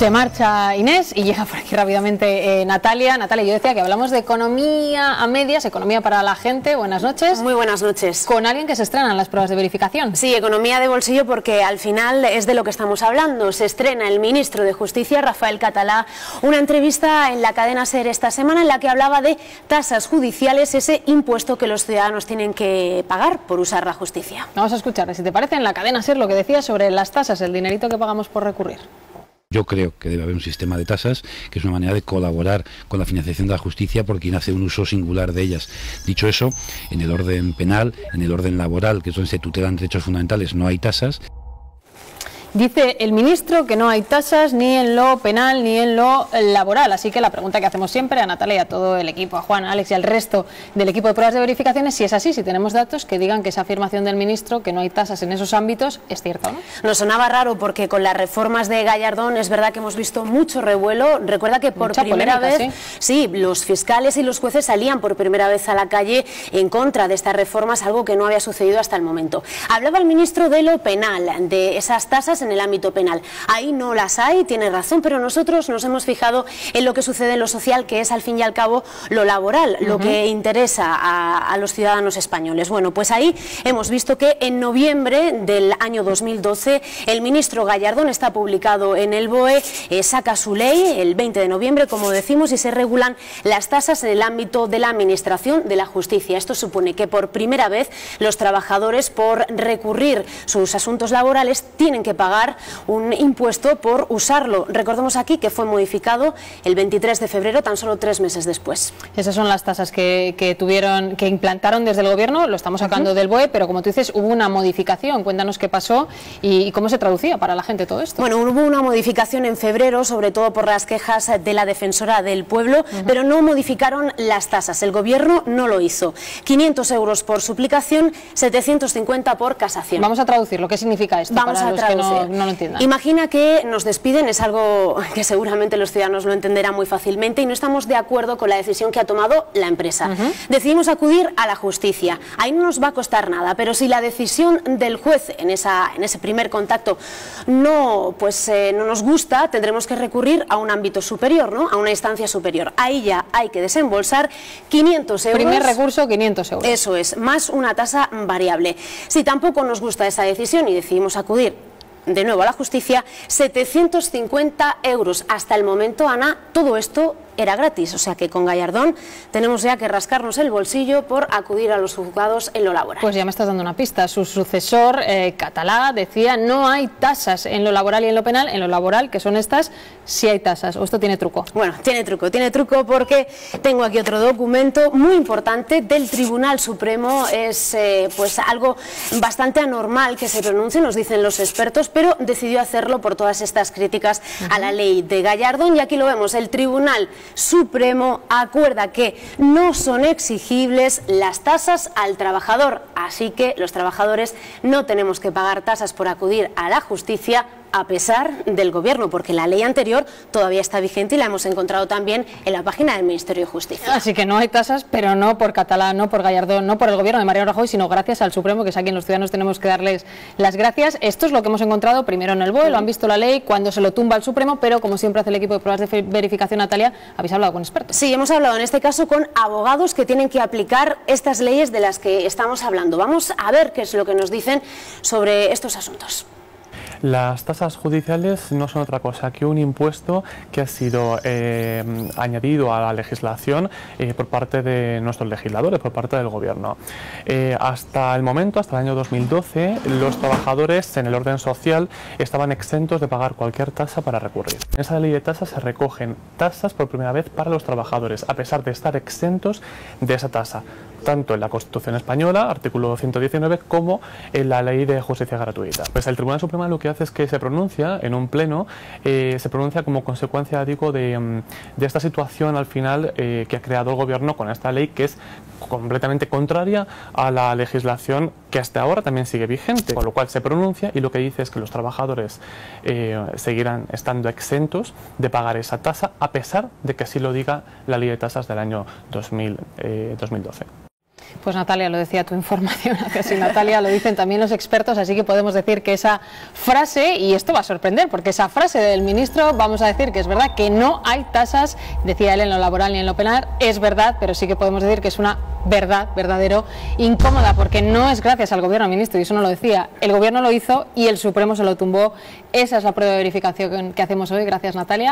Se marcha Inés y llega por aquí rápidamente Natalia. Natalia, yo decía que hablamos de economía a medias, economía para la gente. Buenas noches. Muy buenas noches. Con alguien que se estrena en las pruebas de verificación. Sí, economía de bolsillo, porque al final es de lo que estamos hablando. Se estrena el ministro de Justicia, Rafael Catalá, una entrevista en la cadena SER esta semana en la que hablaba de tasas judiciales, ese impuesto que los ciudadanos tienen que pagar por usar la justicia. Vamos a escuchar, si te parece, en la cadena SER lo que decía sobre las tasas, el dinerito que pagamos por recurrir. Yo creo que debe haber un sistema de tasas, que es una manera de colaborar con la financiación de la justicia por quien hace un uso singular de ellas. Dicho eso, en el orden penal, en el orden laboral, que es donde se tutelan derechos fundamentales, no hay tasas. Dice el ministro que no hay tasas ni en lo penal ni en lo laboral, así que la pregunta que hacemos siempre a Natalia y a todo el equipo, a Juan, a Alex y al resto del equipo de pruebas de verificación es si es así, si tenemos datos que digan que esa afirmación del ministro, que no hay tasas en esos ámbitos, es cierta o no. Nos sonaba raro porque con las reformas de Gallardón es verdad que hemos visto mucho revuelo. Recuerda que por primera vez, sí, los fiscales y los jueces salían por primera vez a la calle en contra de estas reformas, algo que no había sucedido hasta el momento. Hablaba el ministro de lo penal, de esas tasas en el ámbito penal. Ahí no las hay, tiene razón, pero nosotros nos hemos fijado en lo que sucede en lo social, que es al fin y al cabo lo laboral, lo que interesa a los ciudadanos españoles. Bueno, pues ahí hemos visto que en noviembre del año 2012 el ministro Gallardón, está publicado en el BOE, saca su ley el 20 de noviembre, como decimos, y se regulan las tasas en el ámbito de la administración de la justicia. Esto supone que por primera vez los trabajadores, por recurrir sus asuntos laborales, tienen que pagar un impuesto por usarlo. Recordemos aquí que fue modificado el 23 de febrero, tan solo 3 meses después. Esas son las tasas que implantaron desde el gobierno, lo estamos sacando del BOE, pero como tú dices, hubo una modificación. Cuéntanos qué pasó y cómo se traducía para la gente todo esto. Bueno, hubo una modificación en febrero, sobre todo por las quejas de la Defensora del Pueblo, pero no modificaron las tasas. El gobierno no lo hizo. 500 euros por suplicación, 750 por casación. Vamos a traducirlo. ¿Qué significa esto? Vamos para a los traducir. Que no lo entiendan. Imagina que nos despiden, es algo que seguramente los ciudadanos lo entenderán muy fácilmente, y no estamos de acuerdo con la decisión que ha tomado la empresa. Decidimos acudir a la justicia. Ahí no nos va a costar nada, pero si la decisión del juez en ese primer contacto no nos gusta, tendremos que recurrir a un ámbito superior, ¿no? A una instancia superior. Ahí ya hay que desembolsar 500 euros. Primer recurso, 500 euros. Eso es, más una tasa variable. Si tampoco nos gusta esa decisión y decidimos acudir de nuevo a la justicia, 750 euros. Hasta el momento, Ana, todo esto era gratis, o sea que con Gallardón tenemos ya que rascarnos el bolsillo por acudir a los juzgados en lo laboral. Pues ya me estás dando una pista. Su sucesor, Catalá, decía no hay tasas en lo laboral y en lo penal. En lo laboral, que son estas, sí hay tasas. ¿O esto tiene truco? Bueno, tiene truco porque tengo aquí otro documento muy importante del Tribunal Supremo. Es pues algo bastante anormal que se pronuncie, nos dicen los expertos, pero decidió hacerlo por todas estas críticas a la ley de Gallardón, y aquí lo vemos. El Tribunal Supremo acuerda que no son exigibles las tasas al trabajador, así que los trabajadores no tenemos que pagar tasas por acudir a la justicia, a pesar del gobierno, porque la ley anterior todavía está vigente y la hemos encontrado también en la página del Ministerio de Justicia. Así que no hay tasas, pero no por Catalá, no por Gallardón, no por el gobierno de Mariano Rajoy, sino gracias al Supremo, que es a quien los ciudadanos tenemos que darles las gracias. Esto es lo que hemos encontrado primero en el BOE, lo han visto la ley, cuando se lo tumba el Supremo, pero como siempre hace el equipo de pruebas de verificación, Natalia, habéis hablado con expertos. Sí, hemos hablado en este caso con abogados que tienen que aplicar estas leyes de las que estamos hablando. Vamos a ver qué es lo que nos dicen sobre estos asuntos. Las tasas judiciales no son otra cosa que un impuesto que ha sido añadido a la legislación por parte de nuestros legisladores, por parte del gobierno. Hasta el momento, hasta el año 2012, los trabajadores en el orden social estaban exentos de pagar cualquier tasa para recurrir. En esa ley de tasas se recogen tasas por primera vez para los trabajadores, a pesar de estar exentos de esa tasa, tanto en la Constitución española, artículo 119, como en la Ley de Justicia Gratuita. Pues el Tribunal Supremo lo que hace es que se pronuncia en un pleno, se pronuncia como consecuencia, digo, de esta situación al final que ha creado el gobierno con esta ley, que es completamente contraria a la legislación que hasta ahora también sigue vigente, con lo cual se pronuncia y lo que dice es que los trabajadores seguirán estando exentos de pagar esa tasa, a pesar de que así lo diga la ley de tasas del año 2012. Pues Natalia, lo decía tu información, así Natalia, lo dicen también los expertos, así que podemos decir que esa frase, y esto va a sorprender, porque esa frase del ministro, vamos a decir que es verdad que no hay tasas, decía él, en lo laboral ni en lo penal, es verdad, pero sí que podemos decir que es una verdad, verdadero, incómoda, porque no es gracias al gobierno, ministro, y eso no lo decía, el gobierno lo hizo y el Supremo se lo tumbó. Esa es la prueba de verificación que hacemos hoy. Gracias, Natalia.